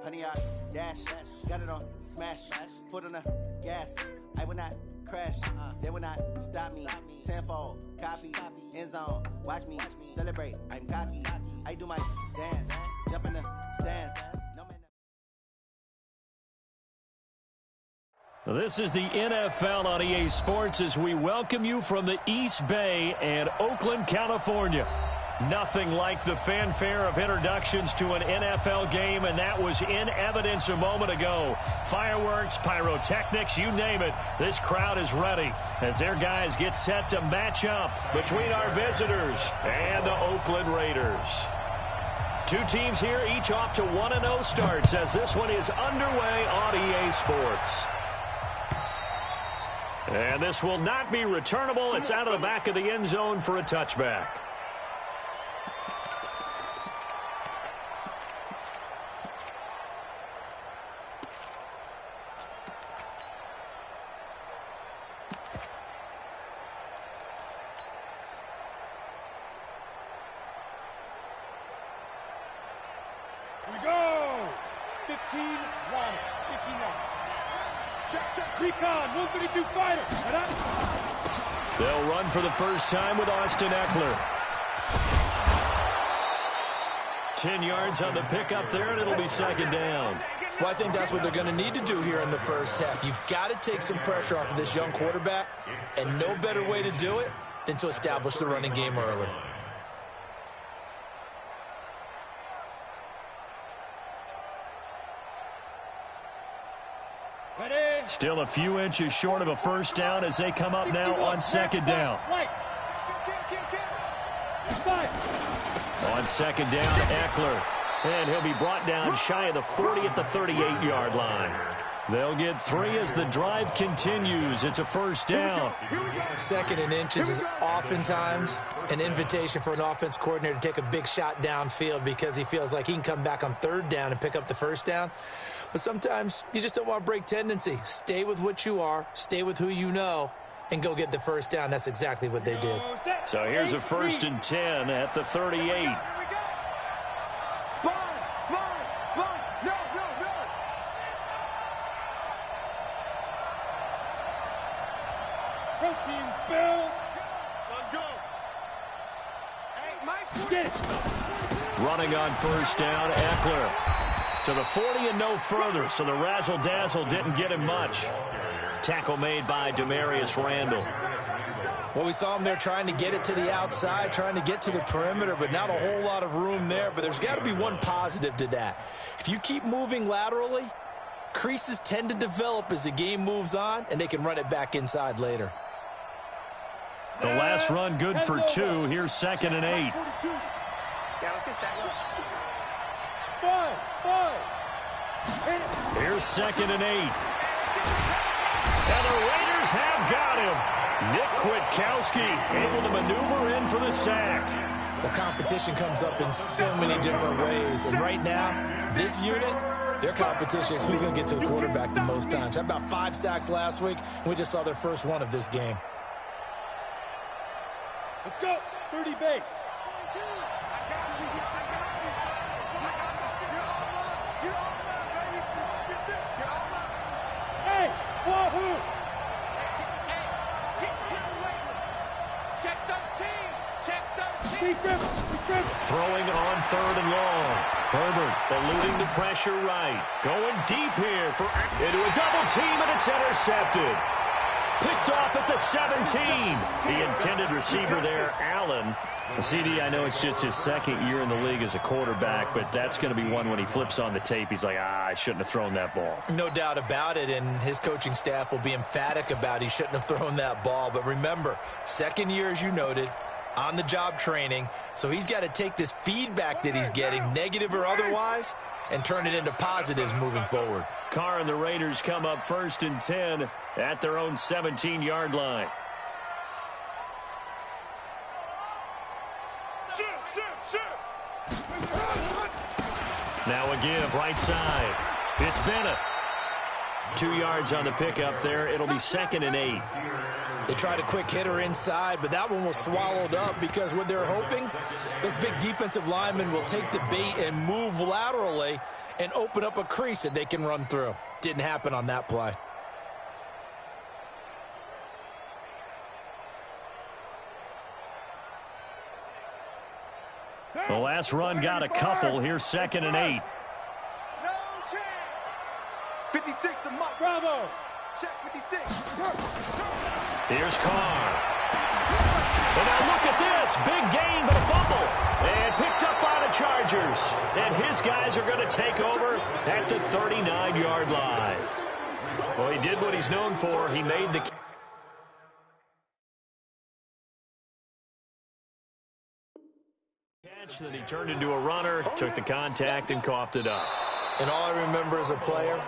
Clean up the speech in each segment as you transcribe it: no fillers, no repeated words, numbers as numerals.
Honey, I dash, got it on smash, foot on the gas. I will not crash, they will not stop me. Tenfold, copy, end zone, watch me celebrate. I'm cocky, I do my dance, jump in the stands. This is the NFL on EA Sports as we welcome you from the East Bay and Oakland, California. Nothing like the fanfare of introductions to an NFL game, and that was in evidence a moment ago. Fireworks, pyrotechnics, you name it. This crowd is ready as their guys get set to match up between our visitors and the Oakland Raiders. Two teams here, each off to 1-0 starts as this one is underway on EA Sports. And this will not be returnable. It's out of the back of the end zone for a touchback. Here we go. 15 wide. 15 wide. Check. Recon. 132 fighter. They'll run for the first time with Austin Eckler. 10 yards on the pickup there, and it'll be second down. Well, I think that's what they're going to need to do here in the first half. You've got to take some pressure off of this young quarterback, and no better way to do it than to establish the running game early. Still a few inches short of a first down as they come up now on second down. On second down, Eckler. And he'll be brought down shy of the 40 at the 38-yard line. They'll get 3 as the drive continues. It's a first down. Second and inches is oftentimes an invitation for an offense coordinator to take a big shot downfield because he feels like he can come back on third down and pick up the first down. But sometimes you just don't want to break tendency. Stay with what you are, stay with who you know, and go get the first down. That's exactly what they did. So here's a 1st and 10 at the 38. Protein spill. Let's go. Hey, Mike, get it. Running on first down, Eckler to the 40 and no further, so the razzle-dazzle didn't get him much. Tackle made by Demarius Randall. Well, we saw him there trying to get it to the outside, trying to get to the perimeter, but not a whole lot of room there. But there's got to be one positive to that. If you keep moving laterally, creases tend to develop as the game moves on, and they can run it back inside later. The last run good for 2. Here's 2nd and 8. Yeah, let's get sacked. 5. Here's 2nd and 8. And the Raiders have got him. Nick Kwiatkowski able to maneuver in for the sack. Well, competition comes up in so many different ways. And right now, this unit, their competition is who's going to get to the quarterback the most times. Had about 5 sacks last week, and we just saw their first one of this game. Let's go. 30 base. Hey, Wahoo! Check 13. Check 13. Throwing on 3rd and long. Herbert eluding the pressure right. Going deep here into a double team, and it's intercepted. Picked off at the 17. The intended receiver there, Allen. CD, I know it's just his 2nd year in the league as a quarterback, but that's going to be one when he flips on the tape. He's like, I shouldn't have thrown that ball. No doubt about it, and his coaching staff will be emphatic about he shouldn't have thrown that ball. But remember, 2nd year, as you noted, on-the-job training, so he's got to take this feedback that he's getting, negative or otherwise, and turn it into positives moving forward. Carr and the Raiders come up 1st and 10 at their own 17-yard line. Now a give, right side. It's Bennett. 2 yards on the pickup there. It'll be 2nd and 8. They tried a quick hitter inside, but that one was swallowed up because what they're hoping, those big defensive linemen will take the bait and move laterally and open up a crease that they can run through. Didn't happen on that play. The last run got a couple. Here's 2nd and 8. No chance. 56 to Mike. Bravo. Check 56. Here's Carr. And now look at this. Big gain, but a fumble. And picked up by the Chargers. And his guys are going to take over at the 39-yard line. Well, he did what he's known for. He made the catch, then he turned into a runner, took the contact, and coughed it up. And all I remember as a player,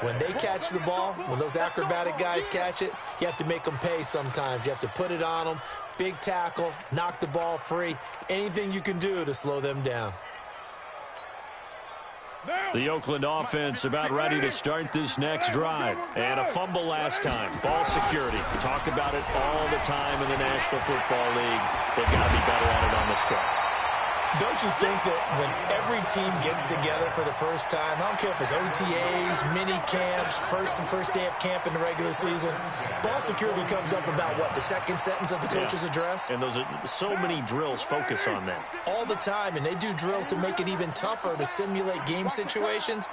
when they catch the ball, when those acrobatic guys catch it, you have to make them pay sometimes. You have to put it on them, big tackle, knock the ball free, anything you can do to slow them down. The Oakland offense about ready to start this next drive. And a fumble last time. Ball security. Talk about it all the time in the National Football League. They've got to be better at it on this drive. Don't you think that when every team gets together for the first time, I don't care if it's OTAs, mini camps, first day of camp in the regular season, ball security comes up about what, the second sentence of the coach's address? And those are so many drills focus on that. All the time, and they do drills to make it even tougher to simulate game situations.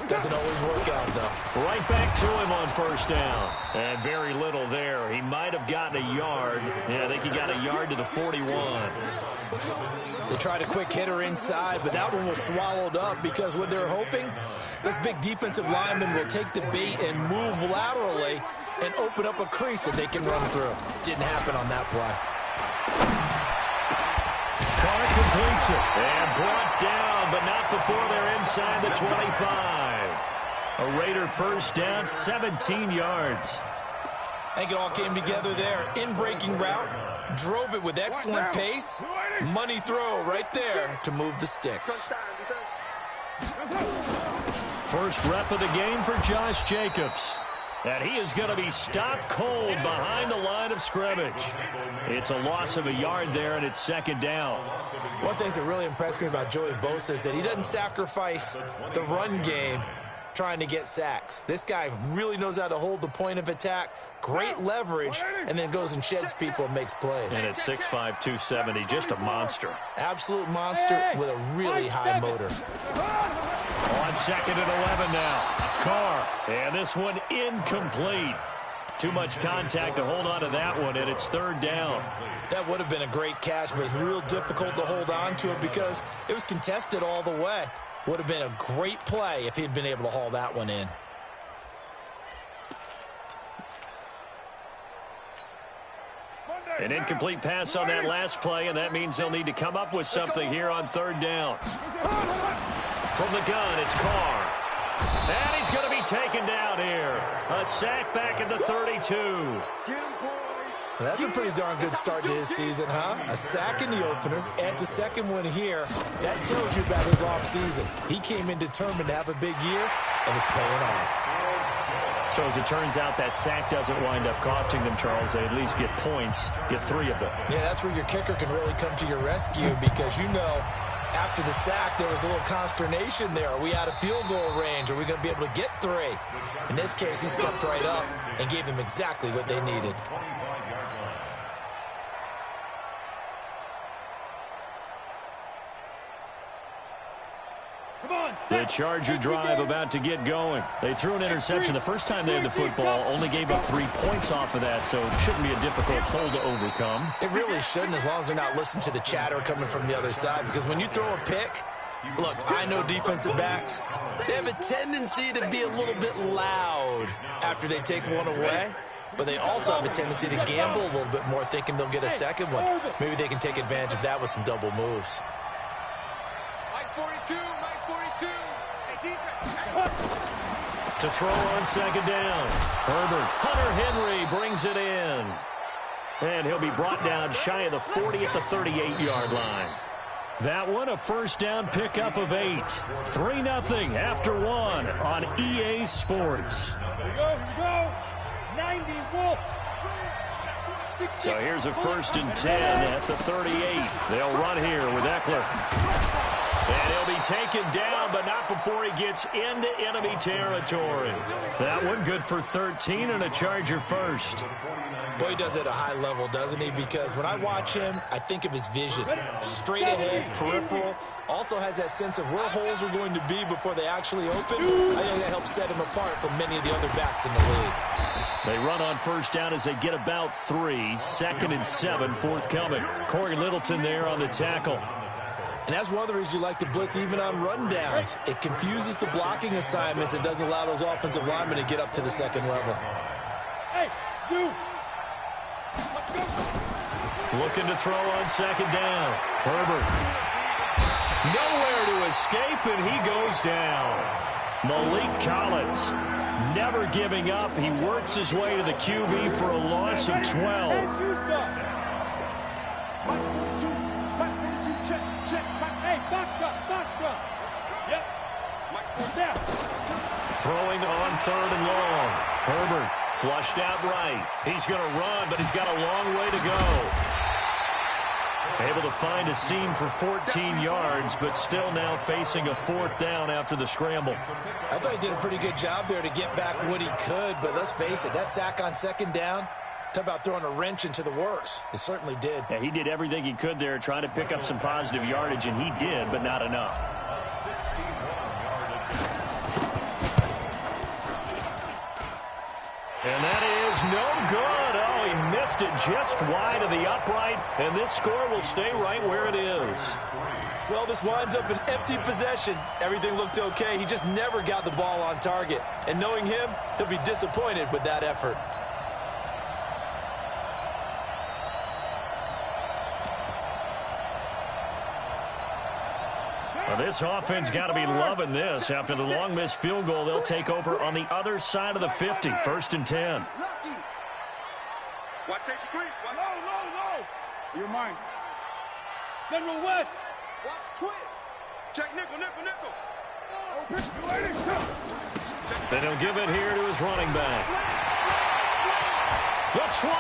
Doesn't always work out, though. Right back to him on first down. And very little there. He might have gotten a yard. Yeah, I think he got a yard to the 41. They tried a quick hitter inside, but that one was swallowed up because what they're hoping, those big defensive linemen will take the bait and move laterally and open up a crease that they can run through. Didn't happen on that play. Carr completes it and brought down, but not before they're inside the 25. A Raider first down, 17 yards. I think it all came together there. In-breaking route, drove it with excellent pace. Money throw right there to move the sticks. First rep of the game for Josh Jacobs. And he is going to be stopped cold behind the line of scrimmage. It's a loss of a yard there, and it's second down. One of the things that really impressed me about Joey Bosa is that he doesn't sacrifice the run game trying to get sacks. This guy really knows how to hold the point of attack, great leverage, and then goes and sheds people and makes plays. And at 6'5", 270, just a monster. Absolute monster with a really high motor. On 2nd and 11 now. Carr, and this one incomplete. Too much contact to hold on to that one, and it's third down. That would have been a great catch, but it's real difficult to hold on to it because it was contested all the way. Would have been a great play if he'd been able to haul that one in. An incomplete pass on that last play, and that means they'll need to come up with something here on third down. From the gun, it's Carr. And he's going to be taken down here. A sack back at the 32. That's a pretty darn good start to his season, huh? A sack in the opener, adds a second one here. That tells you about his offseason. He came in determined to have a big year, and it's paying off. So as it turns out, that sack doesn't wind up costing them, Charles. They at least get points, get 3 of them. Yeah, that's where your kicker can really come to your rescue because you know after the sack there was a little consternation there. Are we out of field goal range? Are we going to be able to get 3? In this case, he stepped right up and gave them exactly what they needed. The Charger drive about to get going. They threw an interception the first time they had the football, only gave up 3 points off of that, so it shouldn't be a difficult hole to overcome. It really shouldn't, as long as they're not listening to the chatter coming from the other side, because when you throw a pick, look, I know defensive backs, they have a tendency to be a little bit loud after they take one away, but they also have a tendency to gamble a little bit more, thinking they'll get a second one. Maybe they can take advantage of that with some double moves. To throw on second down. Herbert. Hunter Henry brings it in. And he'll be brought down shy of the 40 at the 38-yard line. That one a first down pickup of 8. 3-0 after 1 on EA Sports. Here we go. 90 Wolf. So here's a 1st and 10 at the 38. They'll run here with Eckler. And he'll be taken down, but not before he gets into enemy territory. That one good for 13 and a Charger first. Boy, he does it at a high level, doesn't he? Because when I watch him, I think of his vision. Straight ahead, peripheral. Also has that sense of where holes are going to be before they actually open. I think that helps set him apart from many of the other backs in the league. They run on first down as they get about 3. 2nd and 7 forthcoming. Corey Littleton there on the tackle. And that's one of the reasons you like to blitz even on rundowns. It confuses the blocking assignments. It doesn't allow those offensive linemen to get up to the second level. Hey, you. Looking to throw on 2nd down. Herbert. Nowhere to escape, and he goes down. Malik Collins never giving up. He works his way to the QB for a loss of 12. Throwing on 3rd and long. Herbert flushed out right. He's going to run, but he's got a long way to go. Able to find a seam for 14 yards, but still now facing a 4th down after the scramble. I thought he did a pretty good job there to get back what he could, but let's face it, that sack on 2nd down, talk about throwing a wrench into the works. It certainly did. Yeah, he did everything he could there, trying to pick up some positive yardage, and he did, but not enough. And that is no good. Oh, he missed it just wide of the upright, and this score will stay right where it is. Well, this winds up an empty possession. Everything looked okay. He just never got the ball on target. And knowing him, he'll be disappointed with that effort. Well, this offense got to be loving this. After the long missed field goal, they'll take over on the other side of the 50. 1st and 10. Watch safety 3. Low. You're mine. General West. Watch twins. Check nickel. Then he'll give it here to his running back. The 20.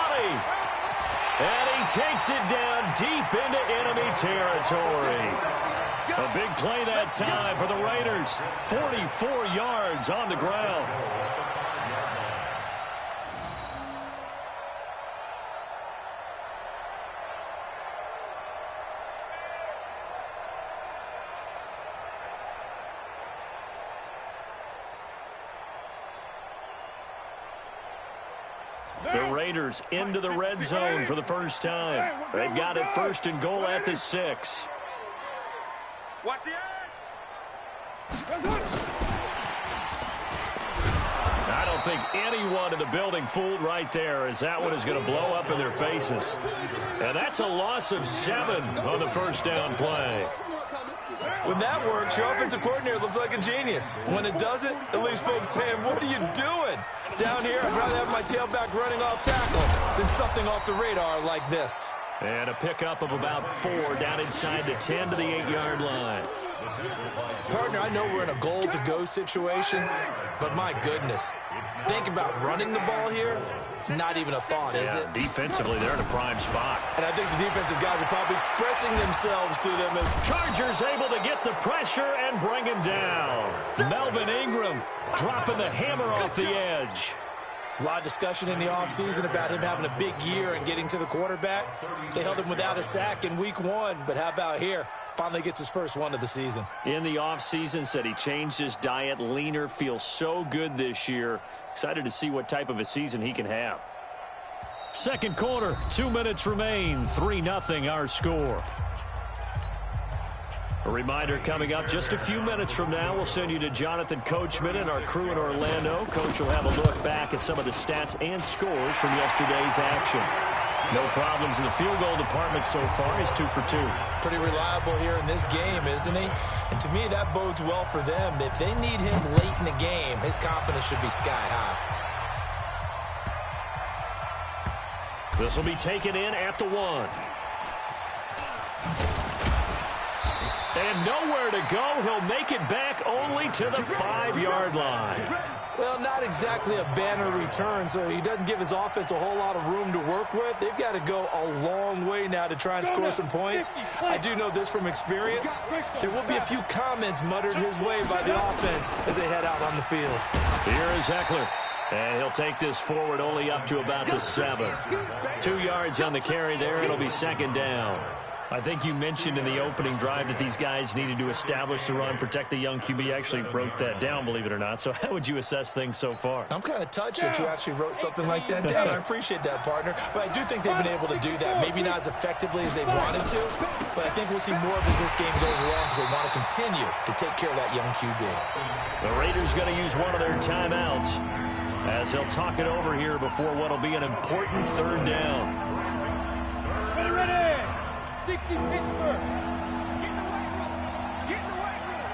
And he takes it down deep into enemy territory. A big play that time for the Raiders. 44 yards on the ground. The Raiders into the red zone for the first time. They've got it 1st and goal at the 6. Watch the edge. I don't think anyone in the building fooled right there, as that one is going to blow up in their faces. And that's a loss of 7 on the first down play. When that works, your offensive coordinator looks like a genius. When it doesn't, at least folks saying, what are you doing? Down here, I'd rather have my tailback running off tackle than something off the radar like this. And a pickup of about 4 down inside the 10 to the 8-yard line. Partner, I know we're in a goal-to-go situation, but my goodness, think about running the ball here. Not even a thought, is it? Defensively, they're in a prime spot. And I think the defensive guys are probably expressing themselves to them. Chargers able to get the pressure and bring him down. Melvin Ingram dropping the hammer off the edge. There's a lot of discussion in the offseason about him having a big year and getting to the quarterback. They held him without a sack in week 1, but how about here? Finally gets his first one of the season. In the offseason, said he changed his diet, leaner, feels so good this year. Excited to see what type of a season he can have. Second quarter, 2 minutes remain, 3-0 our score. A reminder coming up just a few minutes from now, we'll send you to Jonathan Coachman and our crew in Orlando. Coach will have a look back at some of the stats and scores from yesterday's action. No problems in the field goal department so far. He's 2 for 2. Pretty reliable here in this game, isn't he? And to me, that bodes well for them. If they need him late in the game, his confidence should be sky high. This will be taken in at the 1. And nowhere to go. He'll make it back only to the 5-yard line. Well, not exactly a banner return, so he doesn't give his offense a whole lot of room to work with. They've got to go a long way now to try and score some points. I do know this from experience. There will be a few comments muttered his way by the offense as they head out on the field. Here is Ekeler. And he'll take this forward only up to about the 7. 2 yards on the carry there. It'll be second down. I think you mentioned in the opening drive that these guys needed to establish the run, protect the young QB. Actually wrote that down, believe it or not. So how would you assess things so far? I'm kind of touched that you actually wrote something like that down. I appreciate that, partner. But I do think they've been able to do that. Maybe not as effectively as they wanted to, but I think we'll see more of as this game goes along because they want to continue to take care of that young QB. The Raiders going to use one of their timeouts as they'll talk it over here before what will be an important third down. Ready! 60 Pittsburgh. Get in the weight room. Get in the weight room.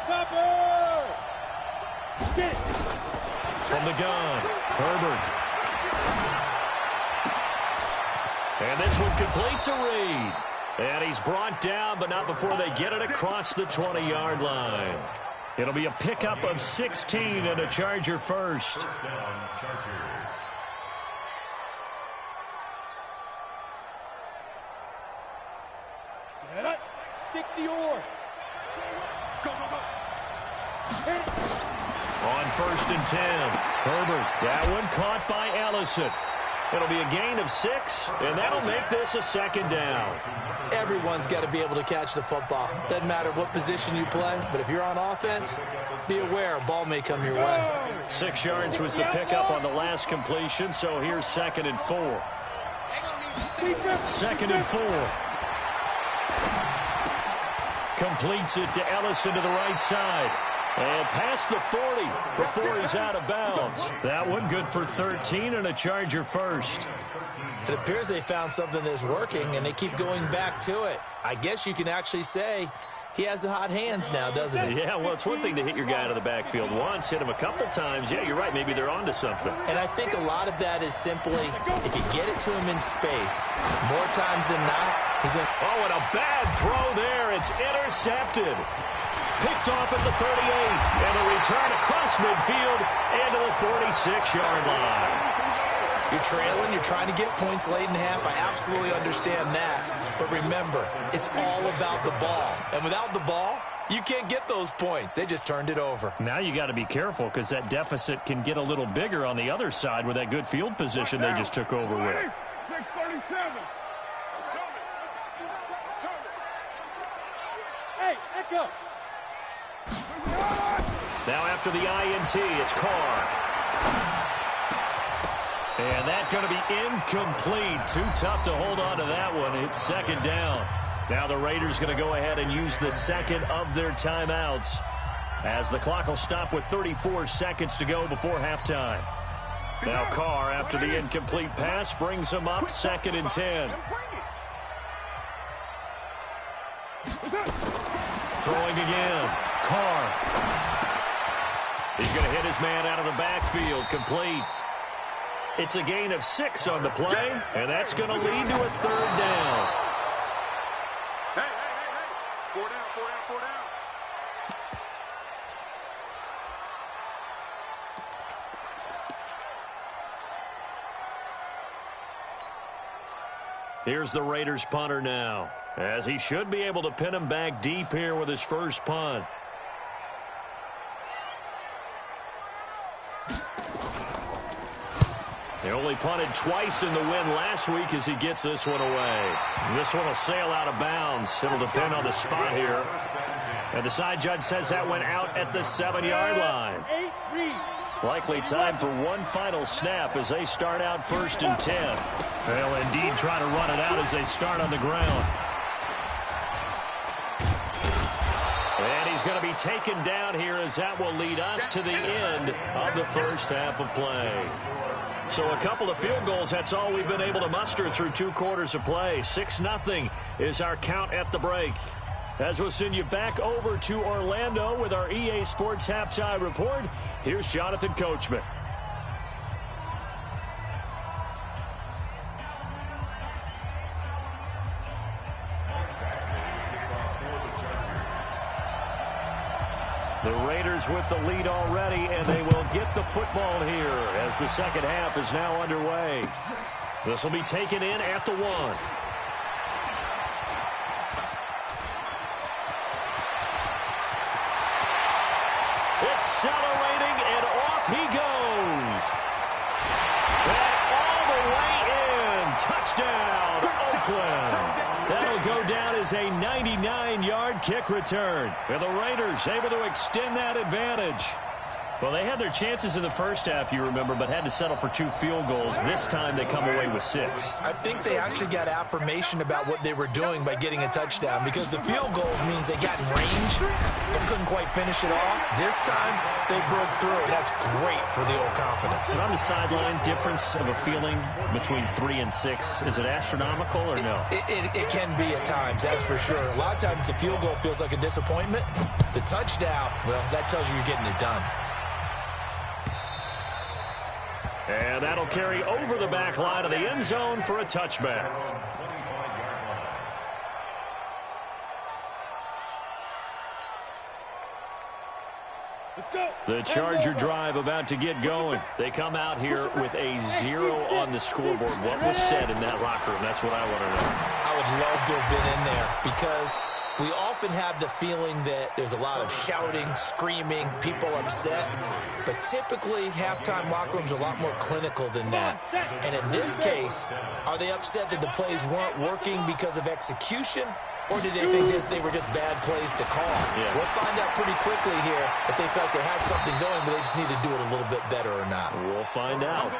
Topper! Get it. From the gun, Herbert. And this one complete to Reed. And he's brought down, but not before they get it across the 20-yard line. It'll be a pickup of 16 and a Charger first. Set up. 60 or. Go, go, go. On 1st and 10, Herbert. That one caught by Ellison. It'll be a gain of 6, and that'll make this a second down. Everyone's got to be able to catch the football. Doesn't matter what position you play, but if you're on offense, be aware a ball may come your way. 6 yards was the pickup on the last completion, so here's 2nd and 4. 2nd and 4. Completes it to Ellison to the right side. And past the 40 before he's out of bounds. That one good for 13 and a Charger first. It appears they found something that's working, and they keep going back to it. I guess you can actually say he has the hot hands now, doesn't he? Yeah, well, it's one thing to hit your guy out of the backfield once, hit him a couple times. Yeah, you're right. Maybe they're onto something. And I think a lot of that is simply if you get it to him in space, more times than not, he's going to... Oh, and a bad throw there. It's intercepted. Picked off at the 38, and a return across midfield and to the 46-yard line. You're trailing, you're trying to get points late in half. I absolutely understand that. But remember, it's all about the ball. And without the ball, you can't get those points. They just turned it over. Now you got to be careful because that deficit can get a little bigger on the other side with that good field position they just took over with. 637. Hey, Echo. Now after the INT, it's Carr. And that's going to be incomplete. Too tough to hold on to that one. It's second down. Now the Raiders going to go ahead and use the second of their timeouts as the clock will stop with 34 seconds to go before halftime. Now Carr, after the incomplete pass, brings him up 2nd and 10. Throwing again. Carr. He's going to hit his man out of the backfield. Complete. It's a gain of 6 on the play, and that's going to lead to a third down. Hey, hey, hey, hey. 4 down, 4 down, 4 down. Here's the Raiders punter now, as he should be able to pin him back deep here with his first punt. They only punted twice in the win last week as he gets this one away. This one will sail out of bounds. It'll depend on the spot here. And the side judge says that went out at the 7-yard line. Likely time for one final snap as they start out 1st and 10. They'll indeed try to run it out as they start on the ground. And he's going to be taken down here as that will lead us to the end of the first half of play. So a couple of field goals, that's all we've been able to muster through 2 quarters of play. 6-0 is our count at the break. As we'll send you back over to Orlando with our EA Sports Halftime Report, here's Jonathan Coachman. Chargers with the lead already, and they will get the football here as the second half is now underway. This will be taken in at the 1. Accelerating, and off he goes. And all the way in. Touchdown, Oakland. That'll go down as a 99-yard kick return. And the Raiders able to extend that advantage. Well, they had their chances in the first half, you remember, but had to settle for 2 field goals. This time they come away with 6. I think they actually got affirmation about what they were doing by getting a touchdown, because the field goals means they got in range but couldn't quite finish it off. This time they broke through, and that's great for the old confidence. But on the sideline, difference of a feeling between 3 and 6, is it astronomical or no? It can be at times, that's for sure. A lot of times the field goal feels like a disappointment. The touchdown, well, that tells you you're getting it done. And that'll carry over the back line of the end zone for a touchback. Let's go. The Charger drive about to get going. They come out here with a 0 on the scoreboard. What was said in that locker room? That's what I want to know. I would love to have been in there, because we often have the feeling that there's a lot of shouting, screaming, people upset. But typically, halftime locker rooms are a lot more clinical than that. And in this case, are they upset that the plays weren't working because of execution? Or did they think they were just bad plays to call? Yeah. We'll find out pretty quickly here if they felt they had something going, but they just need to do it a little bit better or not. We'll find out.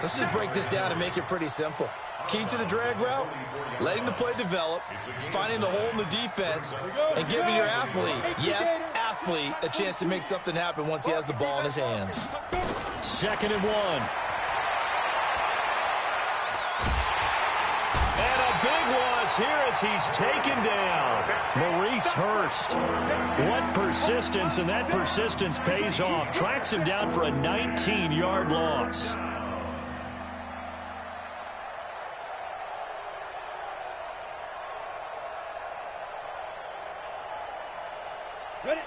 Let's just break this down and make it pretty simple. Key to the drag route, letting the play develop, finding the hole in the defense, and giving your athlete, yes, athlete, a chance to make something happen once he has the ball in his hands. 2nd and 1. And a big loss here as he's taken down. Maurice Hurst. What persistence, and that persistence pays off. Tracks him down for a 19-yard loss.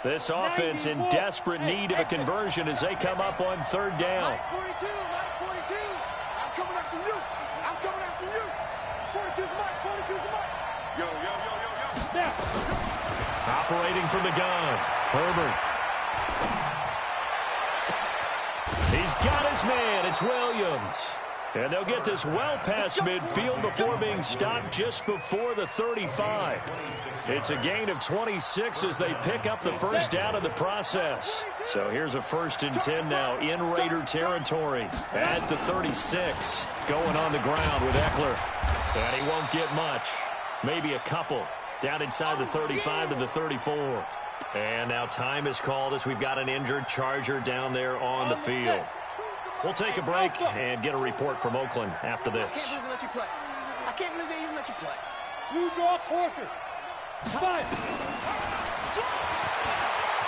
This offense in desperate need of a conversion as they come up on 3rd down. 42, Mike 42. I'm coming after you. I'm coming after you. 42's Mike, 42's Mike. Yo. Operating from the gun, Herbert. He's got his man. It's Williams. And they'll get this well past midfield before being stopped just before the 35. It's a gain of 26 as they pick up the first down in the process. So here's a 1st and 10 now in Raider territory at the 36. Going on the ground with Eckler. And he won't get much. Maybe a couple. Down inside the 35 to the 34. And now time is called as we've got an injured Charger down there on the field. We'll take a break and get a report from Oakland after this. I can't believe they let you play. I can't believe they even let you play. You draw quarter. Five.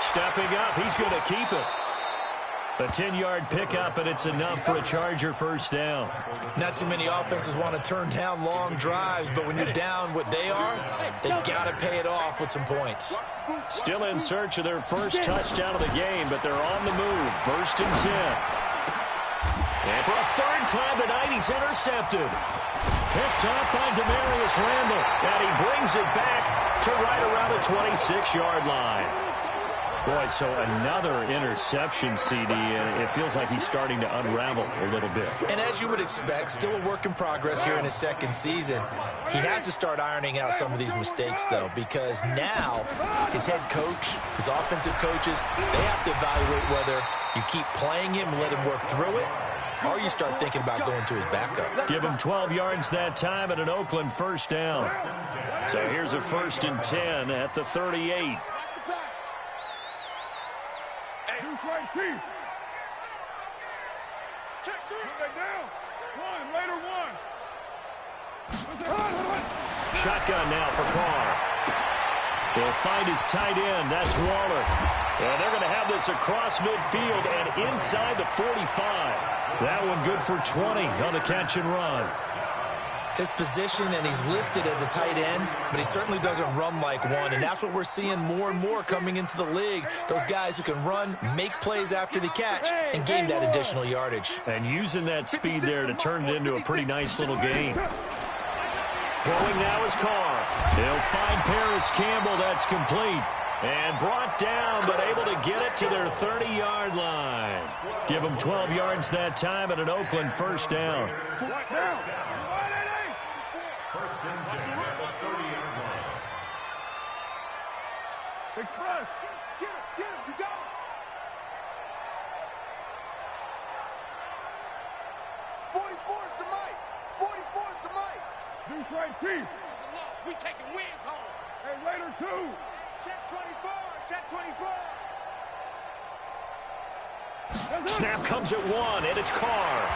Stepping up, he's going to keep it. A 10-yard pickup, and it's enough for a Charger first down. Not too many offenses want to turn down long drives, but when you're down what they are, they've got to pay it off with some points. Still in search of their first touchdown of the game, but they're on the move. 1st and 10. And for a 3rd time tonight, he's intercepted. Picked off by Demarius Randall, and he brings it back to right around the 26-yard line. Boy, so another interception, CD, and it feels like he's starting to unravel a little bit. And as you would expect, still a work in progress here in his 2nd season. He has to start ironing out some of these mistakes, though, because now his head coach, his offensive coaches, they have to evaluate whether you keep playing him and let him work through it, or you start thinking about going to his backup. Give him 12 yards that time and an Oakland first down. So here's a 1st and 10 at the 38. Right, Chief. Check 3. Right down. 1, later 1. Shotgun now for Carr. He'll find his tight end. That's Waller. And they're going to have this across midfield and inside the 45. That one good for 20 on the catch and run. his position, and he's listed as a tight end, but he certainly doesn't run like one, and that's what we're seeing more and more coming into the league. Those guys who can run, make plays after the catch, and gain that additional yardage. And using that speed there to turn it into a pretty nice little gain. Throwing now is Carr. He'll find Paris Campbell. That's complete. And brought down, but able to get it to their 30-yard line. Give them 12 yards that time at an Oakland first down. First and 10 at the 30-yard line. Express. Get him, you got him. 44 is the mic. 44 is the mic. Deuce right, Chief. We taking wins home. Hey, Raider 2. Check 24, check 24. Snap comes at one, and it's Carr.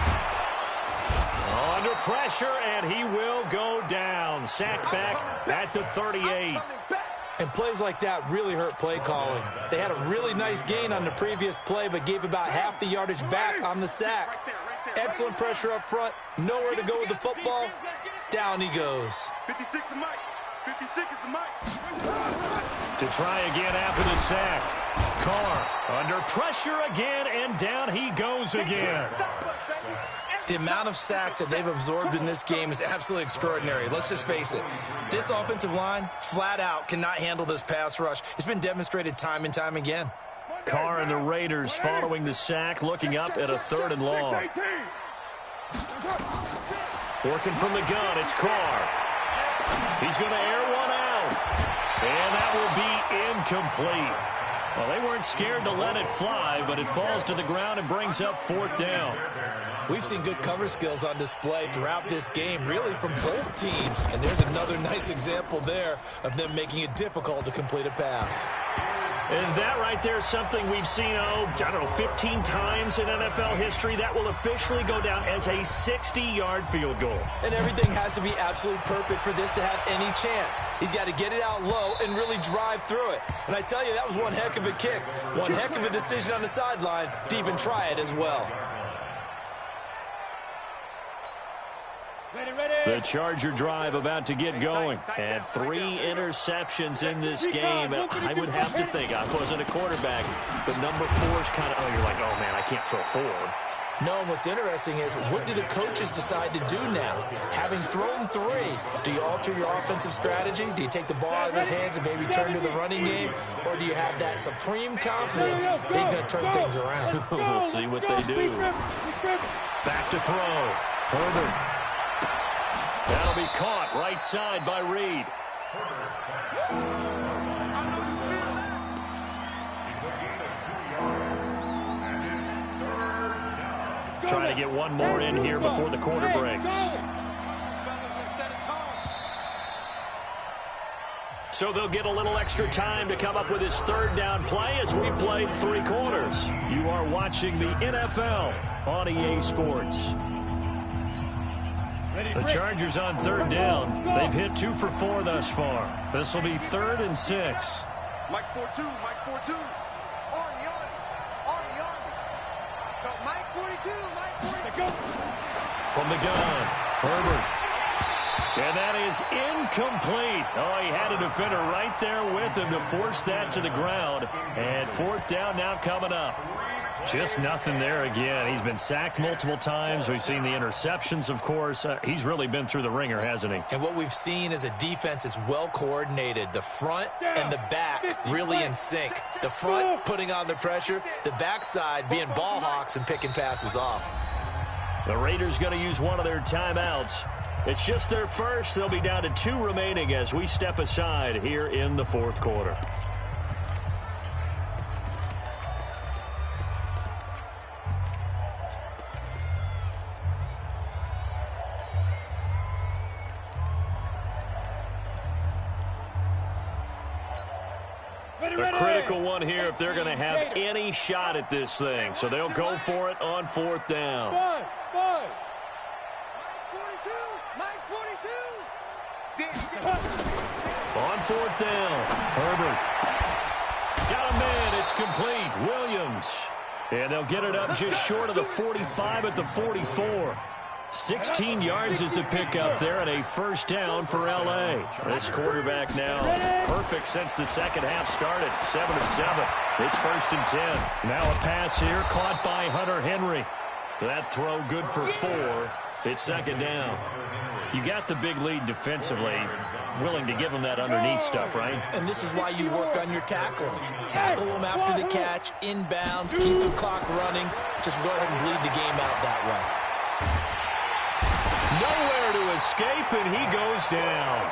Under pressure, and he will go down. Sacked back at the 38. And plays like that really hurt play calling. They had a really nice gain on the previous play, but gave about half the yardage back on the sack. Excellent pressure up front. Nowhere to go with the football. Down he goes. 56 is the mic. 56 is the mic. To try again after the sack. Carr under pressure again, and down he goes again. The amount of sacks that they've absorbed in this game is absolutely extraordinary. Let's just face it. This offensive line, flat out, cannot handle this pass rush. It's been demonstrated time and time again. Carr and the Raiders following the sack, looking up at a 3rd and long. Working from the gun, it's Carr. He's going to air one out. And that will be incomplete. Well, they weren't scared to let it fly, but it falls to the ground and brings up 4th down. We've seen good cover skills on display throughout this game, really from both teams. And there's another nice example there of them making it difficult to complete a pass. And that right there is something we've seen, 15 times in NFL history. That will officially go down as a 60-yard field goal. And everything has to be absolutely perfect for this to have any chance. He's got to get it out low and really drive through it. And I tell you, that was one heck of a kick. One heck of a decision on the sideline to even try it as well. The Charger drive about to get going. And 3 interceptions in this game. I would have to think, I wasn't a quarterback, but number 4 is kind of, you're like, oh, man, I can't throw forward. No, and what's interesting is, what do the coaches decide to do now? Having thrown 3, do you alter your offensive strategy? Do you take the ball out of his hands and maybe turn to the running game? Or do you have that supreme confidence that he's going to turn things around? We'll see what they do. Back to throw. Herbert. That'll be caught right side by Reed. Trying to get one more in here before the quarter breaks. So they'll get a little extra time to come up with his 3rd down play as we played 3 quarters. You are watching the NFL on EA Sports. The Chargers on 3rd down. They've hit 2 for 4 thus far. This will be 3rd and 6. Mike's 4-2. Mike's 4-2. Army. So Mike 42. Mike 42. From the gun, Herbert. And that is incomplete. He had a defender right there with him to force that to the ground. And 4th down now coming up. Just nothing there again. He's been sacked multiple times. We've seen the interceptions, of course. He's really been through the ringer, hasn't he? And what we've seen is a defense that's well coordinated. The front and the back really in sync. The front putting on the pressure. The backside being ball hawks and picking passes off. The Raiders going to use one of their timeouts. It's just their first. They'll be down to 2 remaining as we step aside here in the 4th quarter. A critical one here if they're going to have any shot at this thing. So they'll go for it on 4th down. Mike's 42. Mike's 42. On 4th down, Herbert. Got a man. It's complete. Williams. And they'll get it up just short of the 45 at the 44. 16 yards is the pickup there, and a first down for L.A. This quarterback now perfect since the second half started. 7 of 7. It's 1st and 10. Now a pass here caught by Hunter Henry. That throw good for 4. It's 2nd down. You got the big lead defensively. Willing to give them that underneath stuff, right? And this is why you work on your tackling. Tackle them after the catch, inbounds, keep the clock running. Just go ahead and bleed the game out that way. Nowhere to escape, and he goes down.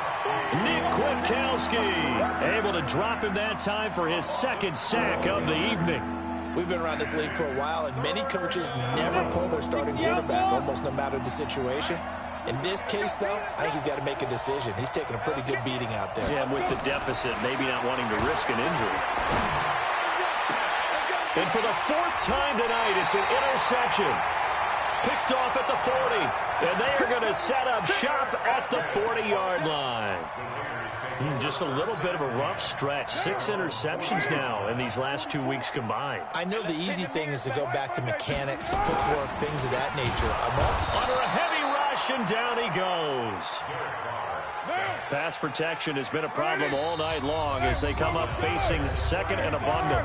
Nick Kwiatkowski able to drop him that time for his 2nd sack of the evening. We've been around this league for a while, and many coaches never pull their starting quarterback, almost no matter the situation. In this case, though, I think he's got to make a decision. He's taking a pretty good beating out there. Yeah, with the deficit, maybe not wanting to risk an injury. And for the 4th time tonight, it's an interception. Picked off at the 40. And they are going to set up shop at the 40-yard line. Just a little bit of a rough stretch. 6 interceptions now in these last 2 weeks combined. I know the easy thing is to go back to mechanics, footwork, things of that nature. Under a heavy rush, and down he goes. Pass protection has been a problem all night long as they come up facing 2nd and a bundle.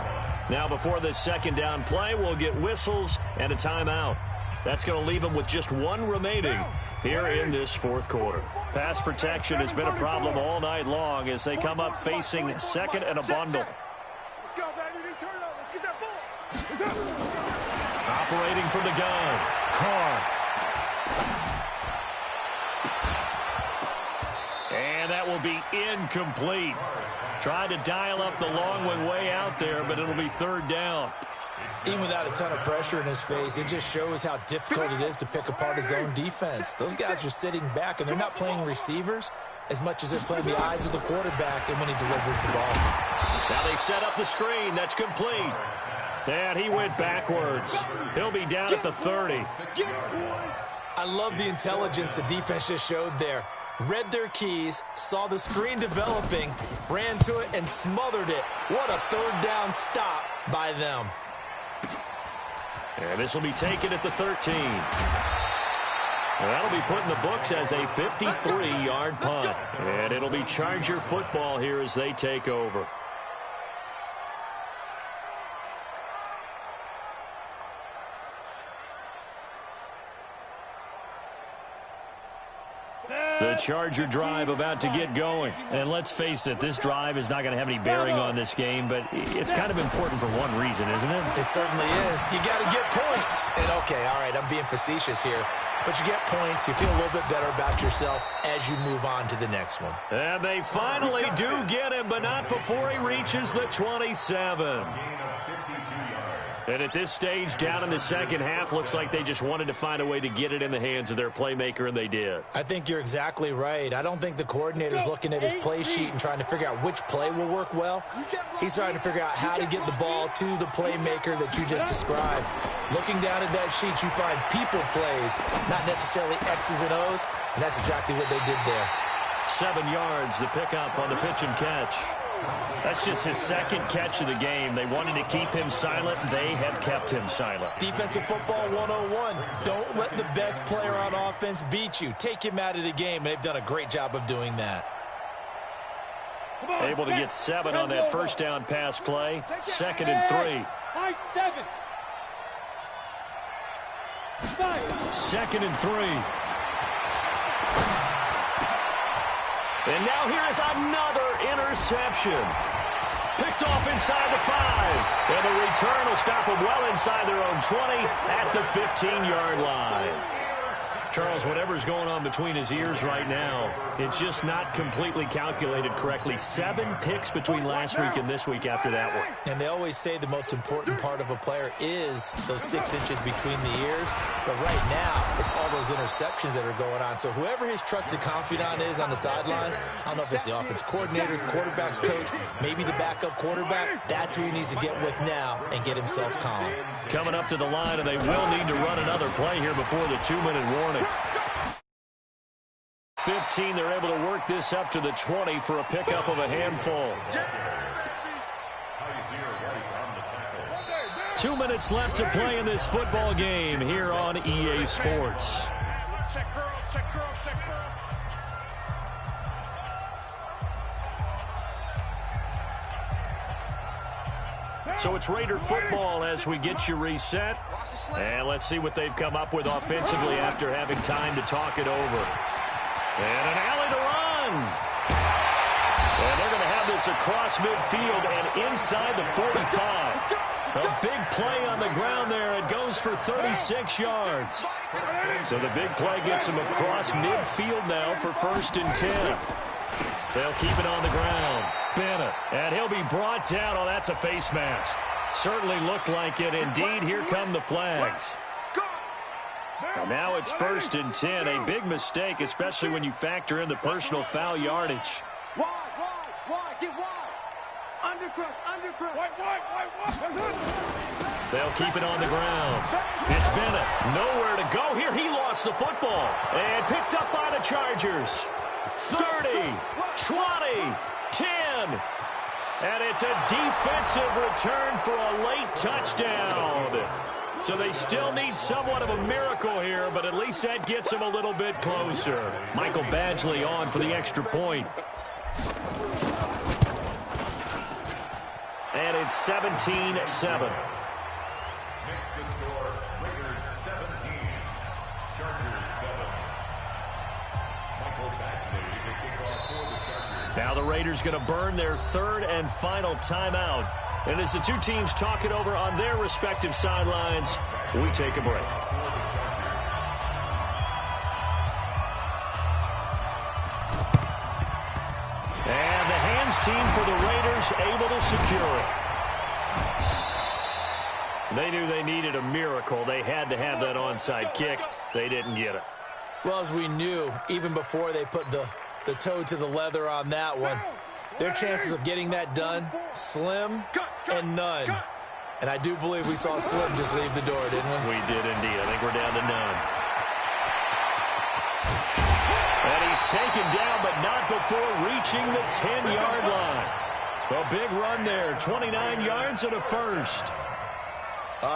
Now before this 2nd down play, we'll get whistles and a timeout. That's going to leave them with just 1 remaining here in this 4th quarter. Pass protection has been a problem all night long as they come up facing 2nd and a bundle. Let's go, baby. Turn it over. Get that ball. Operating from the gun, Carr. And that will be incomplete. Tried to dial up the long one way out there, but it'll be 3rd down. Even without a ton of pressure in his face, it just shows how difficult it is to pick apart his own defense. Those guys are sitting back, and they're not playing receivers as much as they're playing the eyes of the quarterback and when he delivers the ball. Now they set up the screen. That's complete. And he went backwards. He'll be down at the 30. I love the intelligence the defense just showed there. Read their keys, saw the screen developing, ran to it, and smothered it. What a 3rd down stop by them. And this will be taken at the 13. That'll be put in the books as a 53-yard punt. And it'll be Charger football here as they take over. The Charger drive about to get going. And let's face it, this drive is not going to have any bearing on this game, but it's kind of important for one reason, isn't it? It certainly is. You got to get points. And, okay, all right, I'm being facetious here. But you get points, you feel a little bit better about yourself as you move on to the next one. And they finally do get him, but not before he reaches the 27. And at this stage, down in the 2nd half, looks like they just wanted to find a way to get it in the hands of their playmaker, and they did. I think you're exactly right. I don't think the coordinator's looking at his play sheet and trying to figure out which play will work well. He's trying to figure out how to get the ball to the playmaker that you just described. Looking down at that sheet, you find people plays, not necessarily X's and O's, and that's exactly what they did there. 7 yards, the pickup on the pitch and catch. That's just his 2nd catch of the game. They wanted to keep him silent. They have kept him silent. Defensive football 101. Don't let the best player on offense beat you. Take him out of the game, and they've done a great job of doing that. Able to get 7 on that 1st down pass play. 2nd and 3. 2nd and 3. And now here is another interception. Picked off inside the 5. And the return will stop them well inside their own 20 at the 15-yard line. Charles, whatever's going on between his ears right now, it's just not completely calculated correctly. 7 picks between last week and this week after that one. And they always say the most important part of a player is those 6 inches between the ears. But right now, it's all those interceptions that are going on. So whoever his trusted confidant is on the sidelines, I don't know if it's the offensive coordinator, the quarterback's coach, maybe the backup quarterback, that's who he needs to get with now and get himself calm. Coming up to the line, and they will need to run another play here before the 2-minute warning. 15, they're able to work this up to the 20 for a pickup of a handful. 2 minutes left to play in this football game here on EA Sports. Check curls, check curls, check curls. So it's Raider football as we get you reset. And let's see what they've come up with offensively after having time to talk it over. And an alley to run. And they're going to have this across midfield and inside the 45. A big play on the ground there. It goes for 36 yards. So the big play gets them across midfield now for 1st and 10. They'll keep it on the ground. Bennett. And he'll be brought down. Oh, that's a face mask. Certainly looked like it. Indeed, here come the flags. And now it's 1st and 10. A big mistake, especially when you factor in the personal foul yardage. Wide, get wide. Undercrush. They'll keep it on the ground. It's Bennett. Nowhere to go here. He lost the football. And picked up by the Chargers. 30, 20, 10. And it's a defensive return for a late touchdown. So they still need somewhat of a miracle here, but at least that gets them a little bit closer. Michael Badgley on for the extra point. And it's 17-7. Next to score, Raiders 17, Chargers 7. Michael Badgley, the kickoff for the Chargers. Now the Raiders going to burn their 3rd and final timeout. And as the two teams talk it over on their respective sidelines, we take a break. And the hands team for the Raiders able to secure it. They knew they needed a miracle. They had to have that onside kick. They didn't get it. Well, as we knew, even before they put the toe to the leather on that one, their chances of getting that done, slim and none. And I do believe we saw Slim just leave the door, didn't we? We did indeed. I think we're down to none. And he's taken down, but not before reaching the 10-yard line. A big run there, 29 yards and a first.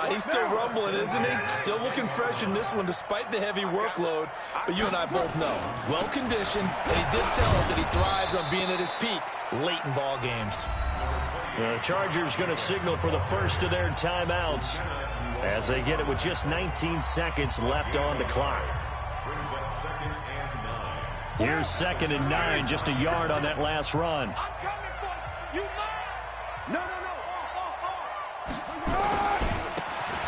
He's still rumbling, isn't he? Still looking fresh in this one despite the heavy workload. But you and I both know, well-conditioned, and he did tell us that he thrives on being at his peak late in ball games. The Chargers going to signal for the first of their timeouts as they get it with just 19 seconds left on the clock. Here's 2nd and 9, just a yard on that last run. I'm coming for you. No.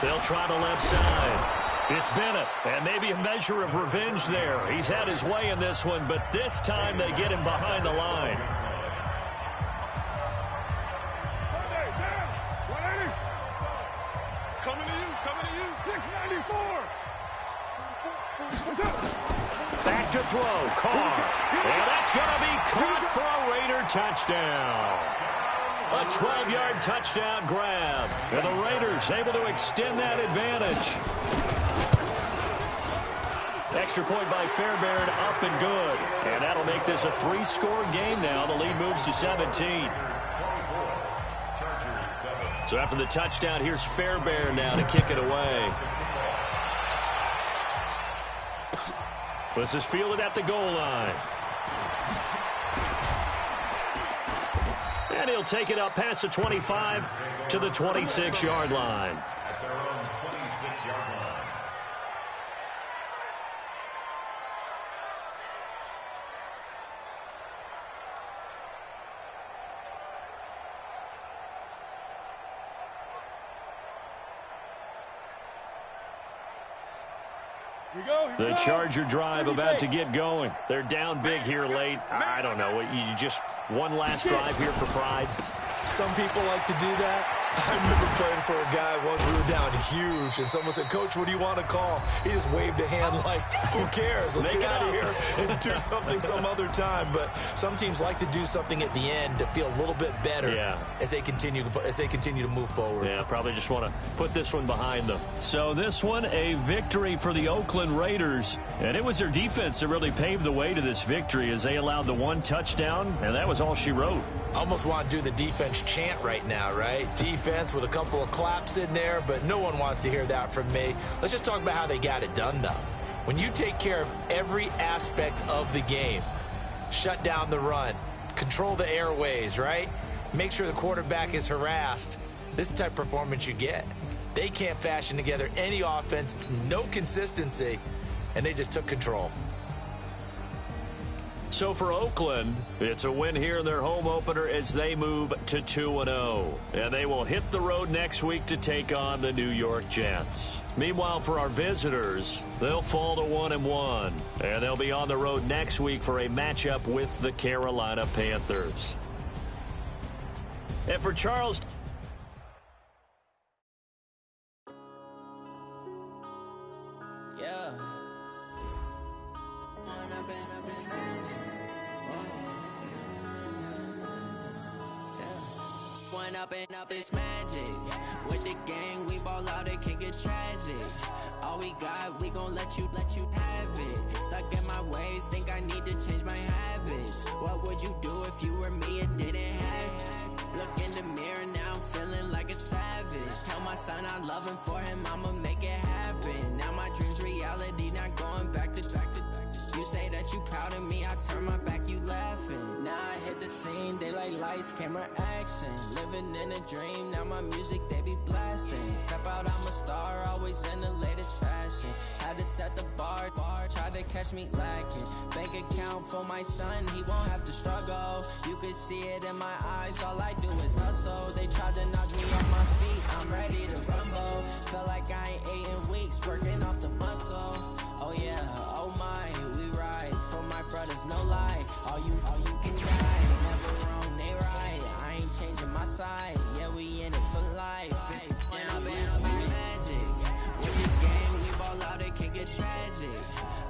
They'll try the left side. It's Bennett, and maybe a measure of revenge there. He's had his way in this one, but this time they get him behind the line. Coming to you. 694. Back to throw, Carr. And that's going to be caught for a Raider touchdown. A 12-yard touchdown grab. And the Raiders able to extend that advantage. Extra point by Fairbairn, up and good. And that'll make this a 3-score game now. The lead moves to 17. So after the touchdown, here's Fairbairn now to kick it away. This is fielded at the goal line. And he'll take it up past the 25 to the 26-yard line. At their own 26-yard line. The Charger drive about to get going. They're down big here late. I don't know. You just one last drive here for pride. Some people like to do that. I remember playing for a guy once. We were down huge, and someone said, "Coach, what do you want to call?" He just waved a hand like, who cares? Let's get out of here and do something some other time. But some teams like to do something at the end to feel a little bit better as they continue to move forward. Yeah, probably just want to put this one behind them. So this one, a victory for the Oakland Raiders. And it was their defense that really paved the way to this victory as they allowed the one touchdown, and that was all she wrote. I almost want to do the defense chant right now, right? Defense with a couple of claps in there, but no one wants to hear that from me. Let's just talk about how they got it done, though. When you take care of every aspect of the game, shut down the run, control the airways, right? Make sure the quarterback is harassed. This is the type of performance you get. They can't fashion together any offense, no consistency, and they just took control. So for Oakland, it's a win here in their home opener as they move to 2-0. And they will hit the road next week to take on the New York Jets. Meanwhile, for our visitors, they'll fall to 1-1. And they'll be on the road next week for a matchup with the Carolina Panthers. And for Charles... Yeah. One up and up is magic. With the gang, we ball out, it can get tragic. All we got, we gon' let you have it. Stuck in my ways, think I need to change my habits. What would you do if you were me and didn't have it? Look in the mirror, now I'm feeling like a savage. Tell my son I love him, for him I'ma make it happen. Now my dream's reality, not going back to. You say that you proud of me, I turn my back, you laughing. Now I hit the scene, they like lights, camera, action. Living in a dream, now my music, they be blasting. Step out, I'm a star, always in the latest fashion. Had to set the bar, tried to catch me lacking. Bank account for my son, he won't have to struggle. You can see it in my eyes, all I do is hustle. They tried to knock me off my feet, I'm ready to rumble. Feel like I ain't ate in weeks, working off the muscle. Oh yeah, oh my, we ride for my brothers, no lie. All you can die, never wrong, they right. I ain't changing my side, yeah, we in it for life. And I've been magic. With the game, we ball out, it can get tragic.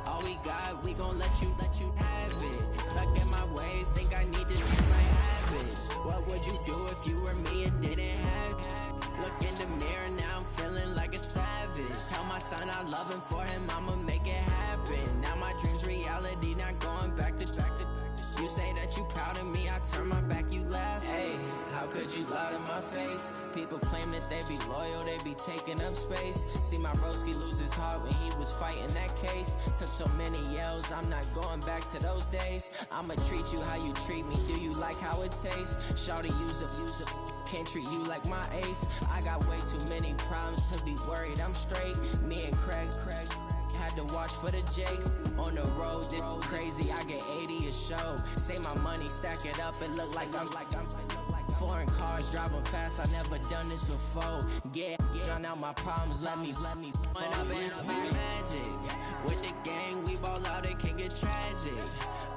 All we got, we gon' let you have it. Stuck in my ways, think I need to change my habits. What would you do if you were me and didn't have it? Look in the mirror, now I'm feeling like a savage. Tell my son I love him, for him I'ma make it happen. Now my dream's reality, not going back to. You say that you proud of me, I turn my back, you laugh. Hey, how could you lie to my face? People claim that they be loyal, they be taking up space. See my broski lose his heart when he was fighting that case. Took so many yells, I'm not going back to those days. I'ma treat you how you treat me, do you like how it tastes? Shawty, use up, can't treat you like my ace. I got way too many problems to be worried, I'm straight. Me and Craig had to watch for the Jakes. On the road, this crazy, I get 80 a show. Say my money, stack it up, it look like I'm foreign cars, driving fast, I never done this before. Drown out my problems, let me When up and up is magic. With the gang, we ball out, it can get tragic.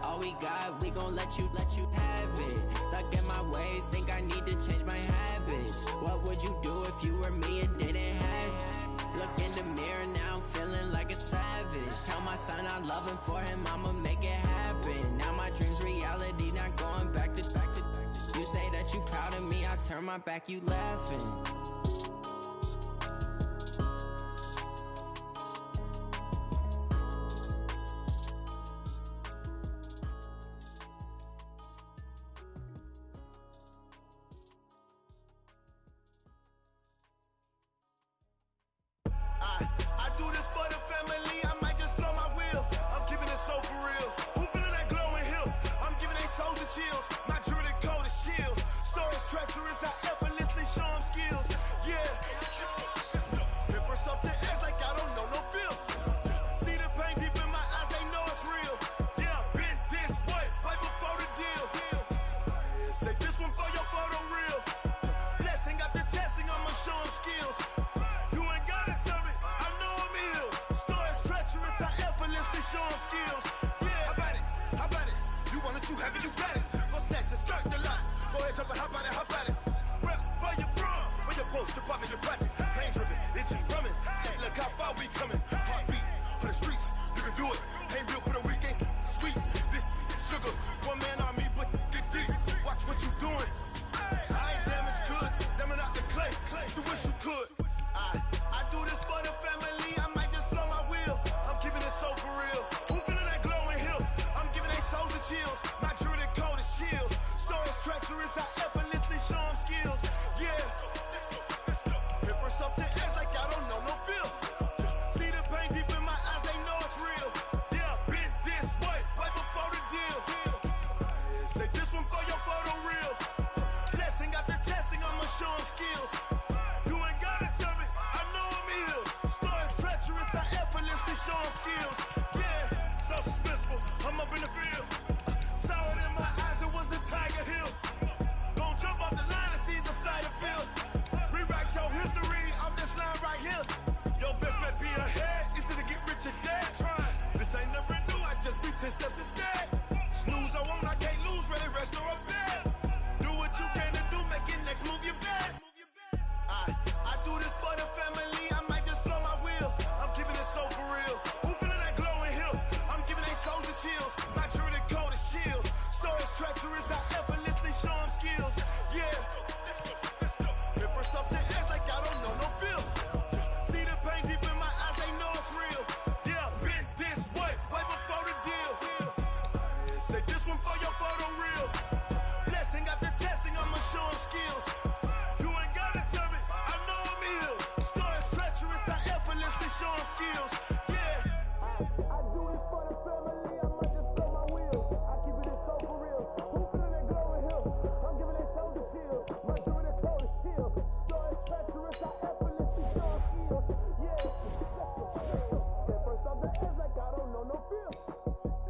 All we got, we gon' let you have it. Stuck in my ways, think I need to change my habits. What would you do if you were me and didn't have it? Look in the mirror, now I'm feeling like a savage. Tell my son I love him, for him I'ma make it happen. Now my dream's reality, not going back to. You say that you proud of me, I turn my back, you laughing. I do this for the family, I might just blow my wheel. I'm keeping it so for real. Who feeling that glowing hill? I'm giving they soldier chills. My jewelry code is chill. Stories treacherous, I effortlessly show them skills. Yeah. Paper stuff the edge like I don't know no bill. See the pain deep in my eyes, they know it's real. Yeah, been this way, right before the deal. Say this one for your photo reel. Blessing after testing, I'ma show them skills. Show them skills. Yeah, how about it? You want it, you have it, you got it. Go snatch it, skirt the lot. Go ahead, jump it, how about it? Rep where you from? Where you post, department, your projects. Pain driven, itching, drumming. Hey, look how far we coming. Heartbeat on the streets, you can do it. Ain't built for the weekend. Sweet, this sugar. One man army, but get deep. Watch what you doing. I ain't damaged goods, damn it out the clay. You wish you could. I do this for the family. I might just blow my wheel. I'm keeping it so for real. Who feeling that glowing hill? I'm giving they soldier chills. My jewelry code is chill. Stories treacherous, I effortlessly show them skills. Yeah. Paper stuff the edge 10 steps instead. Snooze, I won't, I can't lose, ready, rest or up bed. Do what you can to do, make it next move your best. I do this for the family, I might just blow my wheel. I'm keeping it so for real. Who feeling that glowing hill? I'm giving they souls the chills. My true the cold is chill. Stories treacherous, I effortlessly show them skills. Yeah. Let's go. First off the edge like I don't know no feel. See the pain deep in my eyes, they know it's real. Yeah, been this way before the deal. Say this one for your photo reel. Blessing after testing, I'ma show them skills. You ain't gotta tell me, I know I'm ill. Stories treacherous, I effortlessly show them skills. Yeah. I do this for the family, I might just blow my wheel. I keep it so for real. Who feeling that glowing hill? I'm giving they souls the chills. My true the cold is chill. Stories treacherous, I effortlessly show them skills. Yeah. First off the edge like I don't know no feel.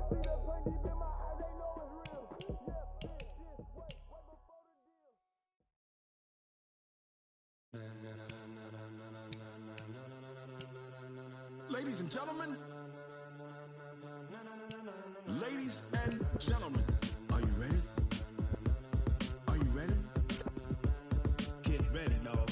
See that pain deep in my eyes, they know it's real. Yeah, this way before the deal. Ladies and gentlemen, ladies and gentlemen, are you ready? Are you ready? Get ready, dog.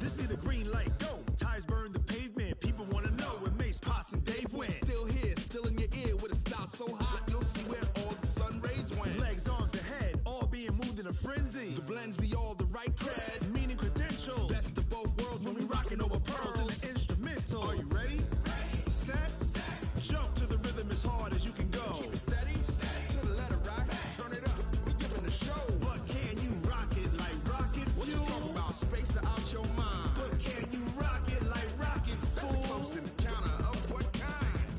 This be the green light, go. Tires burn the pavement. People wanna know where Mace, Potts, and Dave went. Still here, still in your ear with a style so hot, you'll see where all the sun rays went. Legs, arms, ahead, all being moved in a frenzy. The blends be all the right cred, meaning credentials. Best of both worlds when we rockin' over pearls in the instrumental. Are you ready? Set, jump to the rhythm as hard as you can go. Keep it steady, to the letter right. Turn it up, we giving the show. But can you rock it like rocket fuel? What you talking about? Space out your mind. But can you rock it like rockets, fool? That's a close encounter of what kind?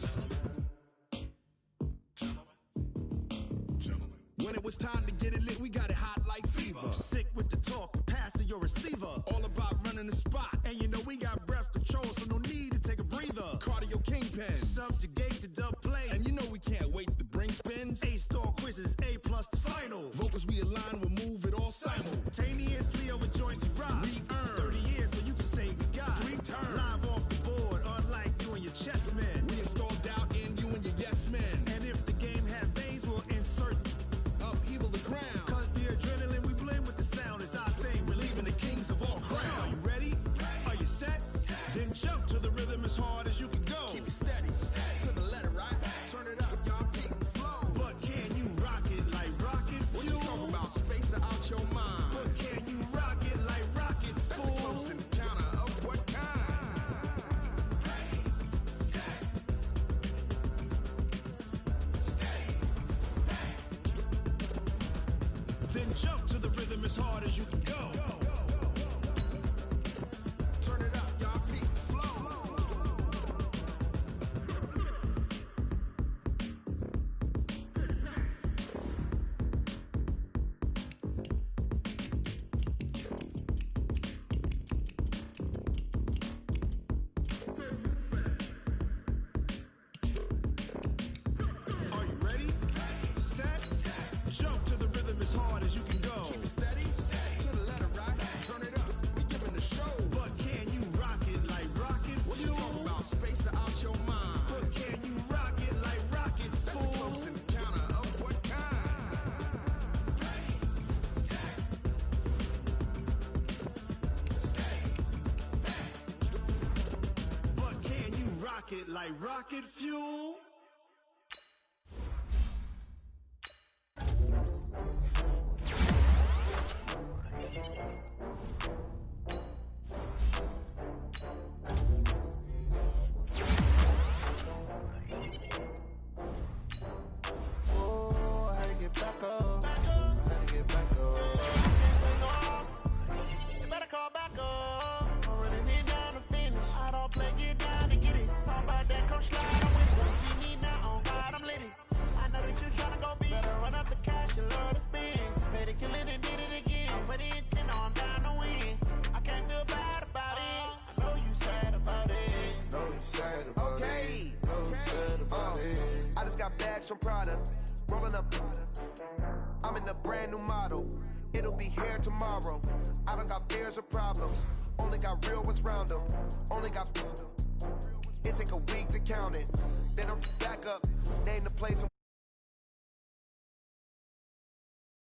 Gentlemen. When it was time to get it lit, we got it hot like fever. Sick with the talk, passing your receiver. All about running the spot. And you know we got breath control, so no need to take a breather. Cardio kingpin, subjugate the dub play. And you know we can't wait to bring spins. A-star quizzes, A+ the final. Vocals we align, we'll move it all simultaneously over joints we rock. We earn 30 years, so you can say we got 3 turns. Live off the board, unlike you and your chess men. We install doubt in you and your yes men. And if the game had veins, we'll insert upheaval the ground. Cause the adrenaline we blend with the sound is our thing. We're leaving the kings of all crowns. Are you ready? Are you set? Then jump to the rhythm as hard as you can go. Keep it steady, to the letter right. Turn it up, y'all peak the flow. But can you rock it like rocket fuel? What you talking about? Space out your mind. But can you rock it like rockets, fool? That's a close encounter of what kind? Then jump to the rhythm as hard as you can go. Turn it up, y'all peak the flow. Are you ready? Set, jump to the rhythm as hard as you can go. Keep it steady, to the letter right. Turn it up, we giving the show. But can you rock it like rocket fuel? What you talking about? Space out your mind. But can you rock it like rockets, fool? That's a close encounter of what kind? But can you rock it like rocket fuel? Oh, I had to get back up. I had to get back up. You better call back up. Already need down to finish. I don't play, get down to get it. Talk about that, come slide. I'm with it. Okay. I just got bags from Prada. Rolling up. I'm in a brand new model. It'll be here tomorrow. I don't got fears or problems. Only got real ones round them. Only got. It take a week to count it. Then I'm back up. Name the place.